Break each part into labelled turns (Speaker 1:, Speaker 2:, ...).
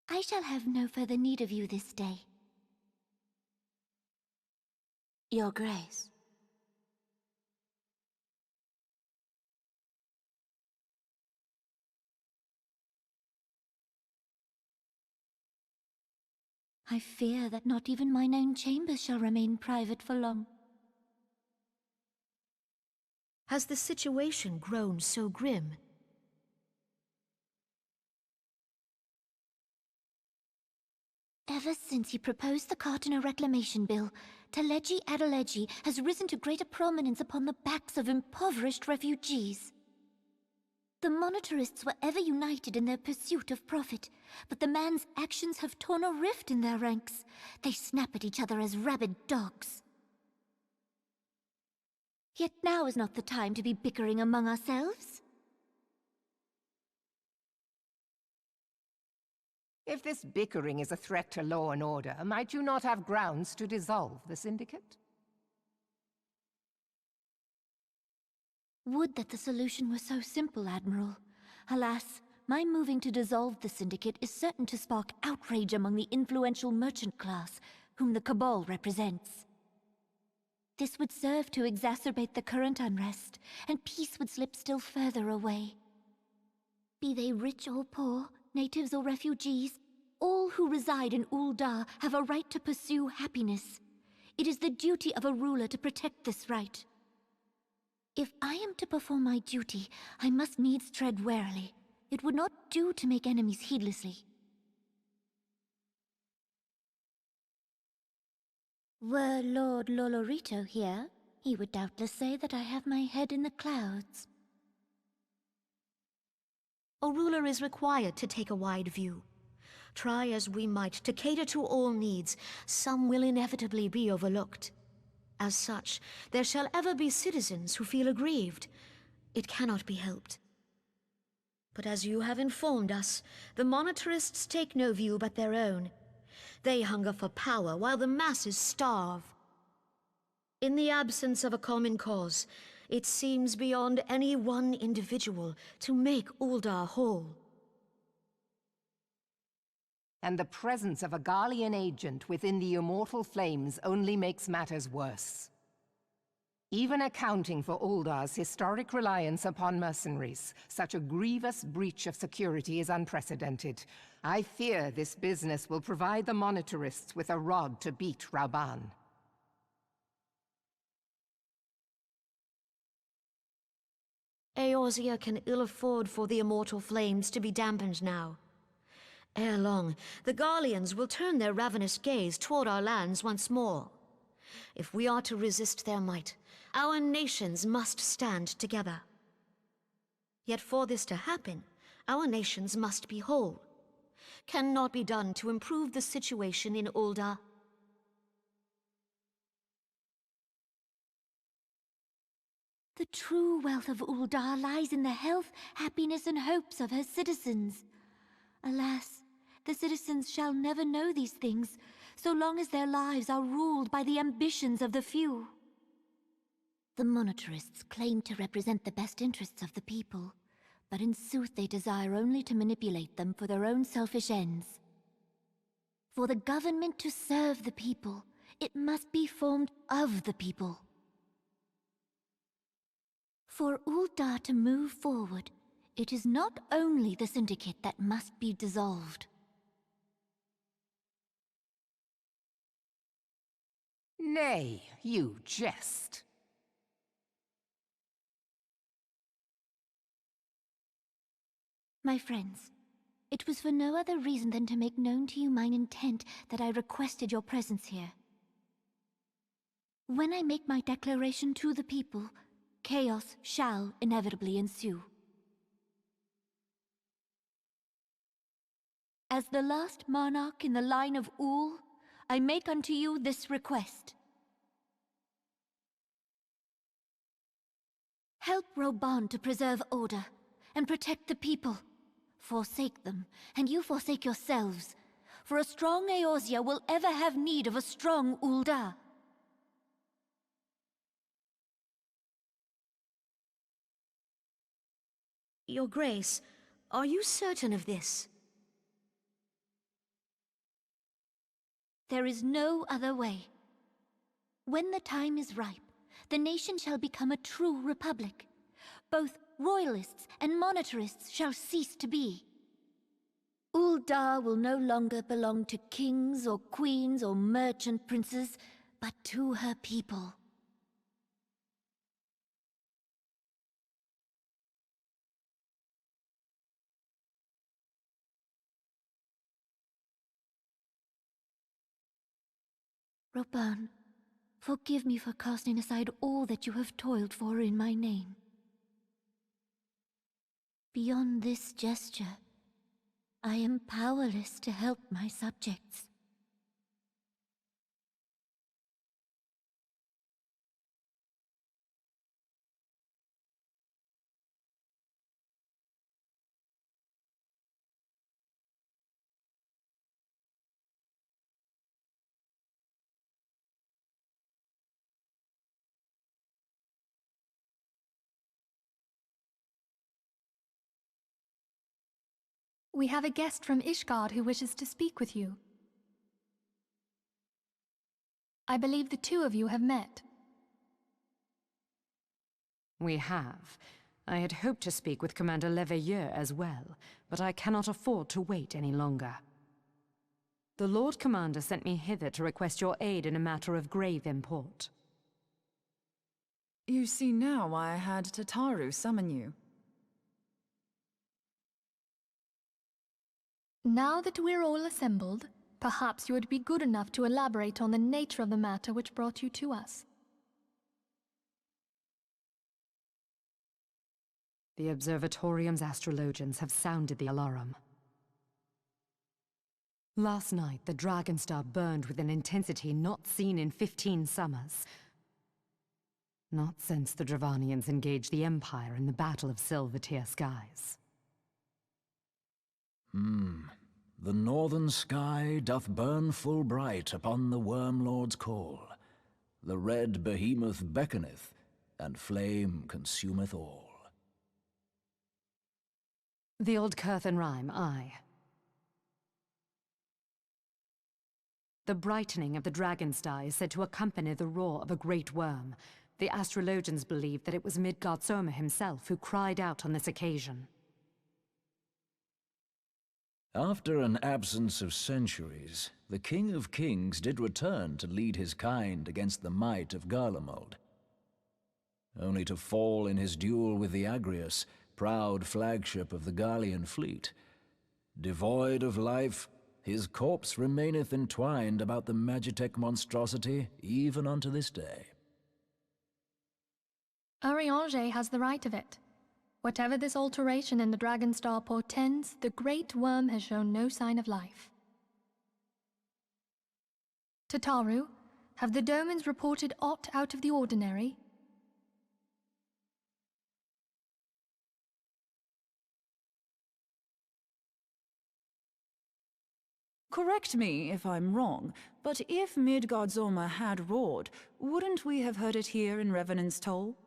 Speaker 1: I shall have no further need of you this day.
Speaker 2: Your Grace.
Speaker 1: I fear that not even mine own chambers shall remain private for long.
Speaker 2: Has the situation grown so grim?
Speaker 1: Ever since he proposed the Cartiner Reclamation Bill, Teleji Adeleji has risen to greater prominence upon the backs of impoverished refugees. The monetarists were ever united in their pursuit of profit, but the man's actions have torn a rift in their ranks. They snap at each other as rabid dogs. Yet now is not the time to be bickering among ourselves.
Speaker 3: If this bickering is a threat to law and order, might you not have grounds to dissolve the Syndicate?
Speaker 1: Would that the solution were so simple, Admiral. Alas, my moving to dissolve the Syndicate is certain to spark outrage among the influential merchant class, whom the Cabal represents. This would serve to exacerbate the current unrest, and peace would slip still further away. Be they rich or poor, natives or refugees, all who reside in Ul'dah have a right to pursue happiness. It is the duty of a ruler to protect this right. If I am to perform my duty, I must needs tread warily. It would not do to make enemies heedlessly. Were Lord Lolorito here, he would doubtless say that I have my head in the clouds.
Speaker 2: A ruler is required to take a wide view. Try as we might to cater to all needs, some will inevitably be overlooked. As such, there shall ever be citizens who feel aggrieved. It cannot be helped. But as you have informed us, the monetarists take no view but their own. They hunger for power while the masses starve. In the absence of a common cause, it seems beyond any one individual to make Ul'dah whole.
Speaker 3: And the presence of a Garlean agent within the Immortal Flames only makes matters worse. Even accounting for Ul'dah's historic reliance upon mercenaries, such a grievous breach of security is unprecedented. I fear this business will provide the monetarists with a rod to beat Rauban.
Speaker 2: Eorzea can ill afford for the Immortal Flames to be dampened now. Ere long, the Garleans will turn their ravenous gaze toward our lands once more. If we are to resist their might, our nations must stand together. Yet for this to happen, our nations must be whole. Cannot be done to improve the situation in Ul'dah.
Speaker 1: The true wealth of Ul'dah lies in the health, happiness, and hopes of her citizens. Alas, the citizens shall never know these things, so long as their lives are ruled by the ambitions of the few. The monetarists claim to represent the best interests of the people, but in sooth they desire only to manipulate them for their own selfish ends. For the government to serve the people, it must be formed of the people. For Ul'dah to move forward, it is not only the Syndicate that must be dissolved.
Speaker 3: Nay, you jest.
Speaker 1: My friends, it was for no other reason than to make known to you mine intent that I requested your presence here. When I make my declaration to the people, chaos shall inevitably ensue. As the last monarch in the line of Ul, I make unto you this request. Help Rauban to preserve order and protect the people. Forsake them, and you forsake yourselves, for a strong Eorzea will ever have need of a strong Ul'dah.
Speaker 2: Your Grace, are you certain of this?
Speaker 1: There is no other way. When the time is ripe, the nation shall become a true republic. Both royalists and monetarists shall cease to be. Uldar will no longer belong to kings or queens or merchant princes, but to her people. Ropan, forgive me for casting aside all that you have toiled for in my name. Beyond this gesture, I am powerless to help my subjects.
Speaker 4: We have a guest from Ishgard who wishes to speak with you. I believe the two of you have met.
Speaker 5: We have. I had hoped to speak with Commander Leveilleur as well, but I cannot afford to wait any longer. The Lord Commander sent me hither to request your aid in a matter of grave import.
Speaker 6: You see now why I had Tataru summon you.
Speaker 4: Now that we're all assembled, perhaps you would be good enough to elaborate on the nature of the matter which brought you to us.
Speaker 5: The Observatorium's astrologians have sounded the alarm. Last night, the Dragon Star burned with an intensity not seen in 15 summers. Not since the Dravanians engaged the Empire in the Battle of Silvertear Skies.
Speaker 7: The northern sky doth burn full bright upon the Wormlord's call. The red behemoth beckoneth, and flame consumeth all.
Speaker 5: The old Curthan rhyme, aye. The brightening of the Dragon Star is said to accompany the roar of a great worm. The astrologians believe that it was Midgard Soma himself who cried out on this occasion.
Speaker 7: After an absence of centuries, the King of Kings did return to lead his kind against the might of Garlemald, only to fall in his duel with the Agrius, proud flagship of the Garlean fleet. Devoid of life, his corpse remaineth entwined about the Magitech monstrosity even unto this day.
Speaker 4: Ariange has the right of it. Whatever this alteration in the Dragon Star portends, the Great Worm has shown no sign of life. Tataru, have the Domans reported aught out of the ordinary?
Speaker 6: Correct me if I'm wrong, but if Midgard Soma had roared, wouldn't we have heard it here in Revenant's Toll?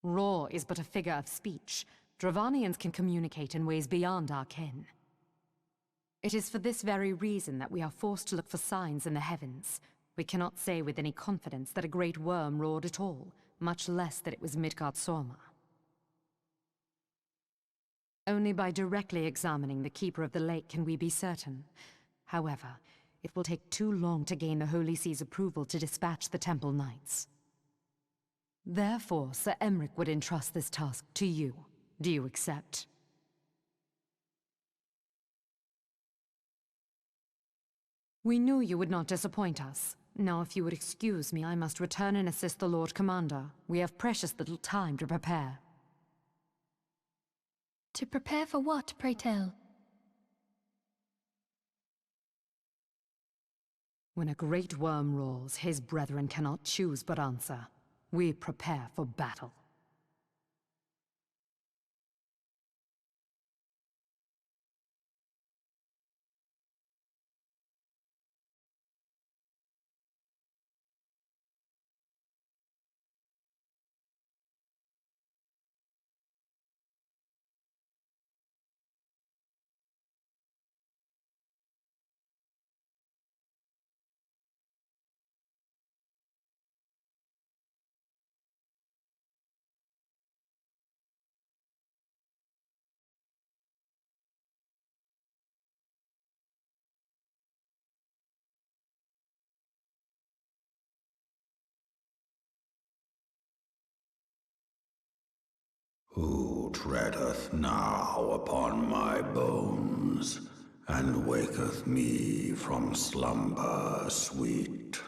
Speaker 5: Roar is but a figure of speech. Dravanians can communicate in ways beyond our ken. It is for this very reason that we are forced to look for signs in the heavens. We cannot say with any confidence that a great worm roared at all, much less that it was Midgard Soma. Only by directly examining the Keeper of the Lake can we be certain. However, it will take too long to gain the Holy See's approval to dispatch the Temple Knights. Therefore, Sir Emric would entrust this task to you. Do you accept? We knew you would not disappoint us. Now, if you would excuse me, I must return and assist the Lord Commander. We have precious little time to prepare.
Speaker 4: To prepare for what, pray tell?
Speaker 5: When a great worm roars, his brethren cannot choose but answer. We prepare for battle.
Speaker 8: Who treadeth now upon my bones, and waketh me from slumber sweet?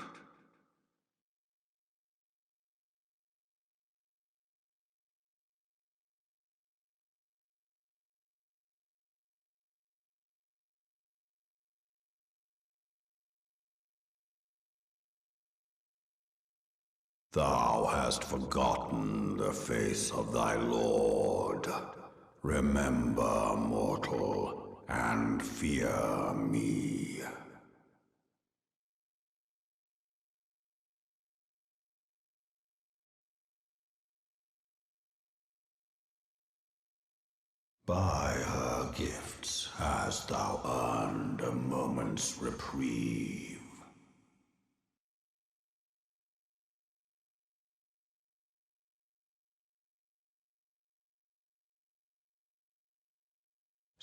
Speaker 8: Thou hast forgotten the face of thy Lord. Remember, mortal, and fear me. By her gifts hast thou earned a moment's reprieve.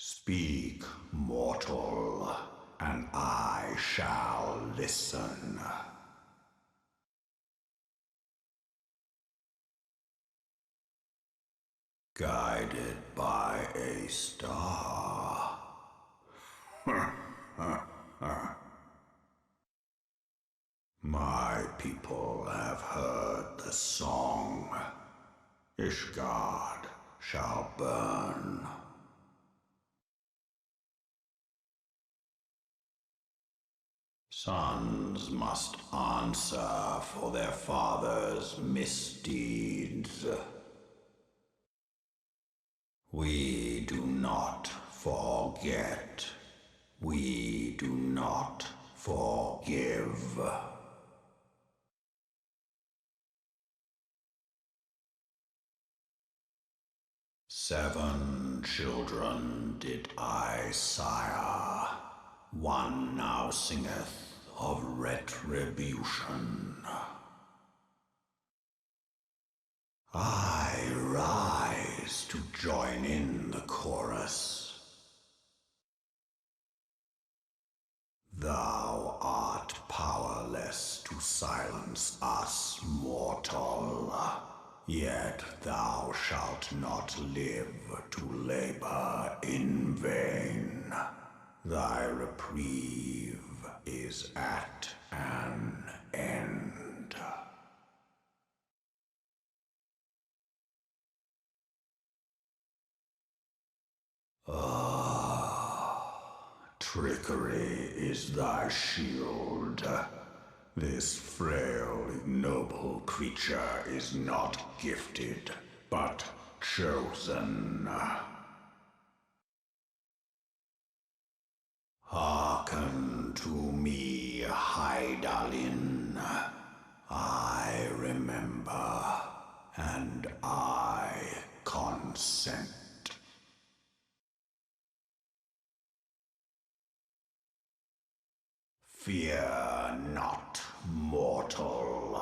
Speaker 8: Speak, mortal, and I shall listen. Guided by a star. My people have heard the song. Ishgard shall burn. Sons must answer for their father's misdeeds. We do not forget. We do not forgive. Seven children did I sire. One now singeth of retribution. I rise to join in the chorus. Thou art powerless to silence us, mortal. Yet thou shalt not live to labor in vain. Thy reprieve is at an end. Trickery is thy shield. This frail, ignoble creature is not gifted, but chosen. Hearken to me, Hydaelyn. I remember, and I consent. Fear not, mortal.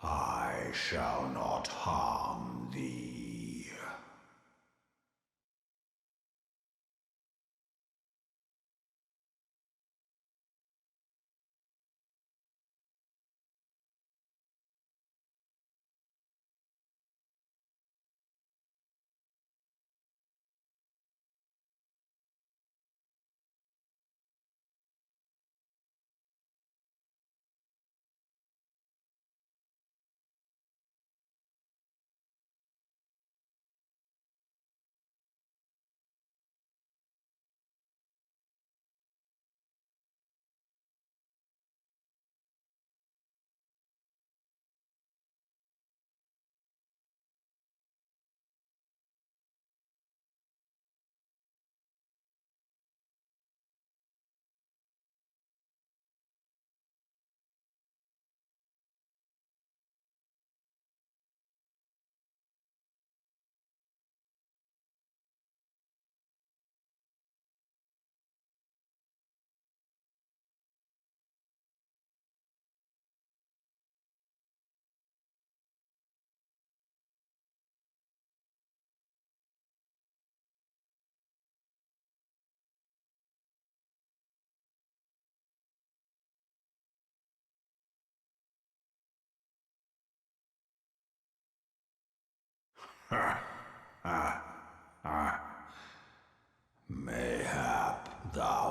Speaker 8: I shall not harm thee.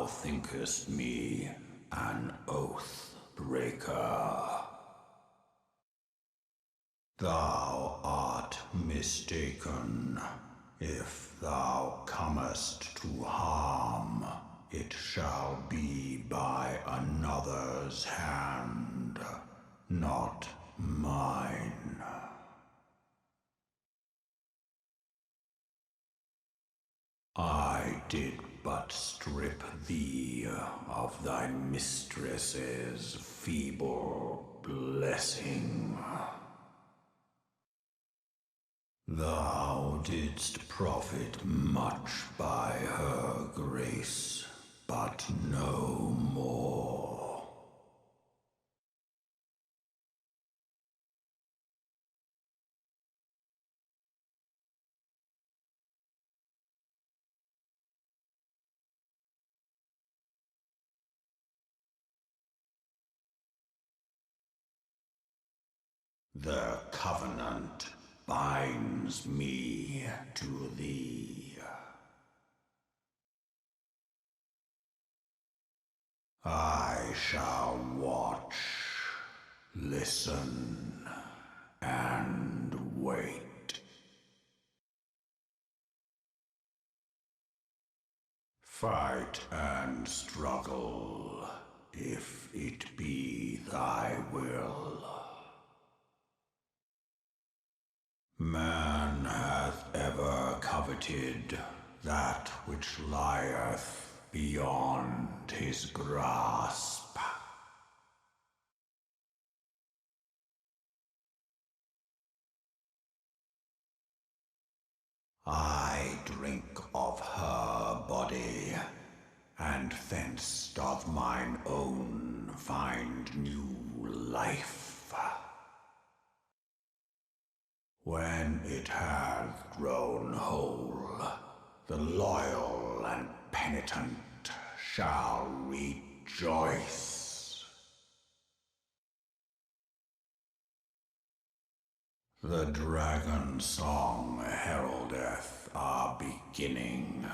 Speaker 8: thou thinkest me an oath breaker. Thou art mistaken. If thou comest to harm, it shall be by another's hand, not mine. I did but strip thee of thy mistress's feeble blessing. Thou didst profit much by her grace, but no more. The covenant binds me to thee. I shall watch, listen, and wait. Fight and struggle, if it be thy will. Man hath ever coveted that which lieth beyond his grasp. I drink of her body, and thence doth mine own find new life. When it hath grown whole, the loyal and penitent shall rejoice. The dragon song heraldeth our beginning.